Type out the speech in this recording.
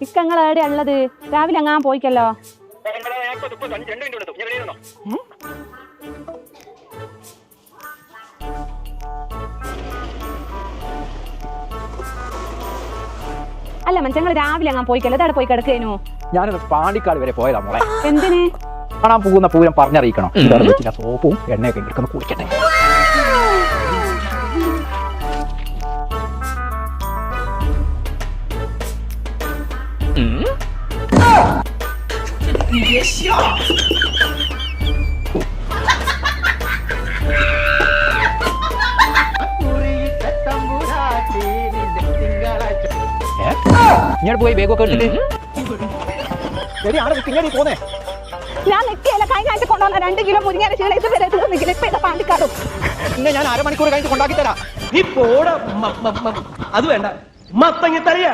ഇക്ക നിങ്ങൾ എവിടെയാ ഉള്ളത്? രാവിലെ അങ്ങാൻ പോയിക്കല്ലോ. അല്ല മനുഷ്യങ്ങൾ രാവിലെ അങ്ങാൻ പോയിക്കല്ലോ. ഇതവിടെ പോയി കിടക്കേനു. ഞാനൊന്ന് പാണ്ടിക്കാട് വരെ പോയതാ മോളെ. എന്തിന്? കാണാൻ പോകുന്ന പൂരം പറഞ്ഞറിയിക്കണം. സോപ്പും എണ്ണയൊക്കെ എടുക്കുന്ന കുടിക്കട്ടെ. ഇങ്ങോട്ട് പോയി ബേഗൊക്കെ എടുത്തിട്ട് പോന്നേ. ഞാൻ നിൽക്കിയല്ല. കഴിഞ്ഞ ആഴ്ച കൊണ്ടുവന്ന 2 കിലോ മുരിങ്ങ പാണ്ടിക്കാടും. പിന്നെ ഞാൻ 1/2 മണിക്കൂർ കഴിഞ്ഞിട്ട് കൊണ്ടാക്കി തരാം. നീ പോടാ. അത് വേണ്ട. മത്തങ്ങി തറിയ